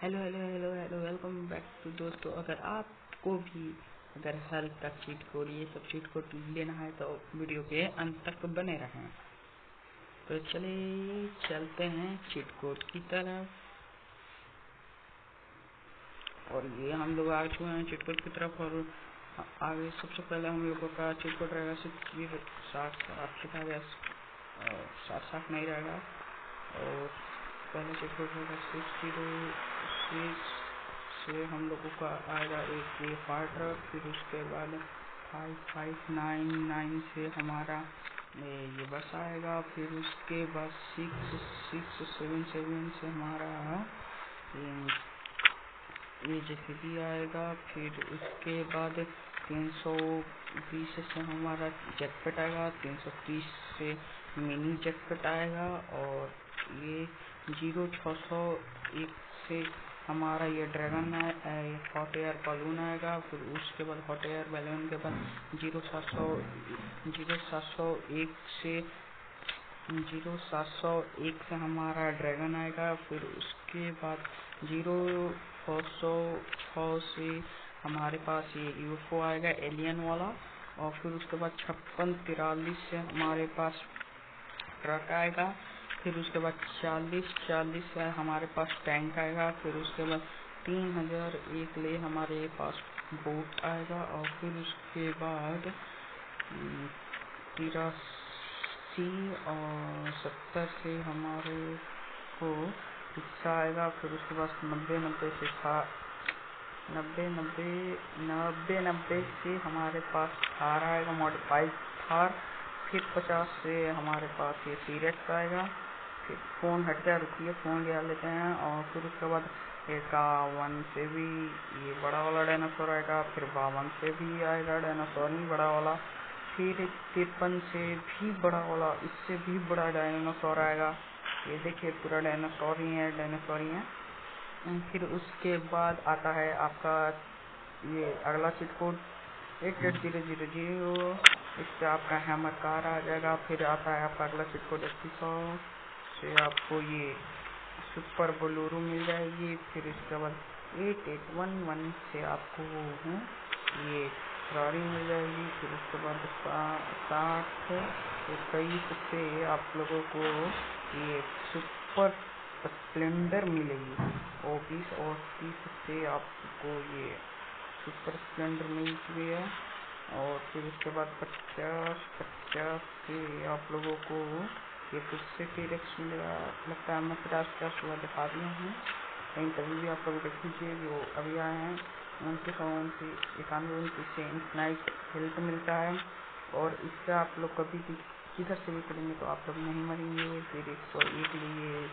Hello hello hello hello welcome back to दोस्तों। अगर हर तक चीट कोड ये सब चीट कोड लेना है तो वीडियो के अंत तक बने रहें। तो चलिए चलते हैं चीट कोड की तरफ। और ये हम लोग आ चुके हैं चीट कोड की तरफ। और आगे सबसे पहले हम लोगों का चीट कोड रहेगा 60 लिखा गया, 60 नहीं रहेगा। और पहले चीट कोड रहेगा 606 से हम लोगों का आएगा एक ये फाइटर। फिर उसके बाद 5599 से हमारा ये बस आएगा। फिर उसके बाद 6677 से हमारा ये JCB आएगा। फिर उसके बाद 320 से हमारा जेटपेट आएगा। 330 से मिनी जेटपेट आएगा। और ये 0601 से हमारा ये ड्रैगन हॉट एयर बलून आएगा। फिर उसके बाद हॉट एयर बलून के बाद 0701 से हमारा ड्रैगन आएगा। फिर उसके बाद 0406 से हमारे पास ये UFO आएगा एलियन वाला। और फिर उसके बाद 5643 से हमारे पास ट्रक आएगा। फिर उसके बाद 4040 से हमारे पास टैंक आएगा। फिर उसके बाद 3001 ले हमारे पास बोट आएगा। और फिर उसके बाद 83 और 70 से हमारे को रिक्शा आएगा। फिर उसके बाद 90 से हमारे पास थार आएगा, मॉडिफाइड थार। फिर 50 से हमारे पास ये सीरेक्स आएगा। फिर फ़ोन हट गया, रुकिए फ़ोन ले लेते हैं। और फिर उसके बाद 51 से भी ये बड़ा वाला डायनासोर आएगा। फिर 52 से भी आएगा डायनासोर ही बड़ा वाला। फिर 53 से भी बड़ा वाला, इससे भी बड़ा डायनासोर आएगा। ये देखिए पूरा डायनासोर ही है। फिर उसके बाद आता है आपका ये अगला चीट कोड 88000। इस पर आपका हैमर कार आ जाएगा। फिर आता है आपका अगला चीट कोड 8100 से आपको ये सुपर बोलेरो मिल जाएगी। फिर इसके बाद 8811 से आपको ये फरारी मिल जाएगी। फिर उसके बाद 6021 से आप लोगों को ये सुपर स्प्लेंडर मिलेगी। और 20 और 30 से आपको ये सुपर स्प्लेंडर मिल चुकी है। और फिर उसके बाद 50 से आप लोगों को ये फिर से T-Rex मिलेगा। लगता है मैं 50 वाला दिखा दिया हूँ कहीं, तभी भी आप लोग देख लीजिए जो अभी आए हैं। 29 से इन्फिनाइट हेल्थ मिलता है। और इससे आप लोग कभी भी किधर से भी करेंगे तो आप लोग नहीं मरेंगे। फिर 101 लिए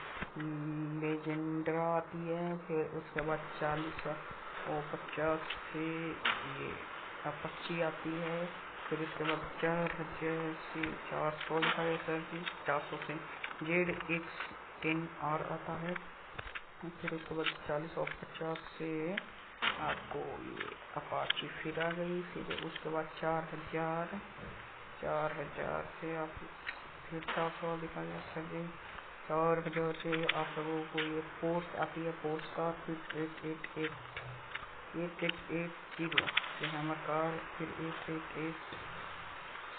लेजेंडरा आती है। फिर उसके बाद 40 और 50 से ये अपाची आती है। फिर उसके बाद 4000 से 400 लिखा है सर जी, 400 से ZX10 और आता है। फिर उसके बाद 40 और 50 से आपको ये अपाची फिर आ गई। फिर उसके बाद 4000 से आप फिर 400 लिखा गया सर जी। 4000 से आप लोगों को ये पोस्ट आती है, पोस्ट का। फिर 8880 से हैमर कार। फिर 888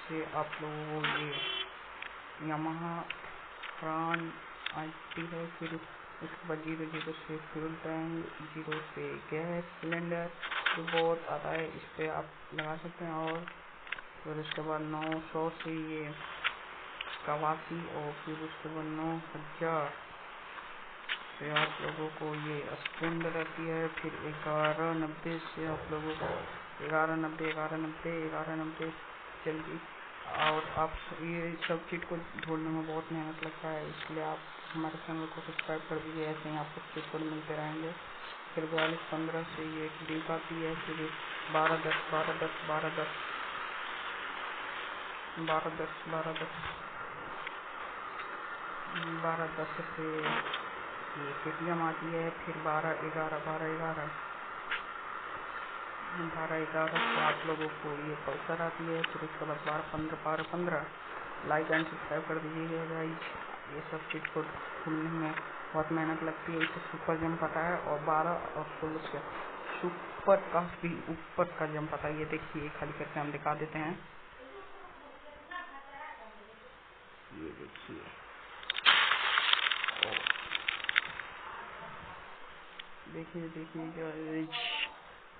से आप लोगों को ये यामाहा फ्रान आती है। फिर उसके बाद 00 से फ्यूल टैंक, 0 से गैस सिलेंडर जो बहुत आता है, इस पर आप लगा सकते हैं। और फिर उसके बाद 900 से ये कवासी। और फिर उसके बाद 9000 से आप लोगों को ये स्प्लेंडर आती है। फिर 1190 से आप लोगों को 1190 जल्दी। और आप ये सब चीज़ को ढूंढने में बहुत मेहनत लगता है, इसलिए आप हमारे चैनल को सब्सक्राइब कर दीजिए। ऐसे ही आपको चीज़ कोड मिलते रहेंगे। फिर 4215 से ये एक लिंक आती है। फिर 1210 से ये KTM आती है। फिर 1211 से आप लोगों को ये पल्सर आती है। फिर उसके बाद 1215 लाइक एंड सब्सक्राइब कर दीजिएगा गाइस। ये सब चीज़ को ढूंढने में बहुत मेहनत लगती है, इसे सुपर जंप आता है और 12 और 16 से सुपर काफी ऊपर का जंप आता है। ये देखिए खाली करके हम दिखा देते हैं, ये देखिए। देखिए देखिए,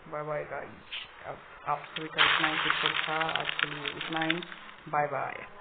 बाय बाय गाइस। अब आप सभी का इतना ही एपिसोड था आज के लिए, इतना ही। Bye bye.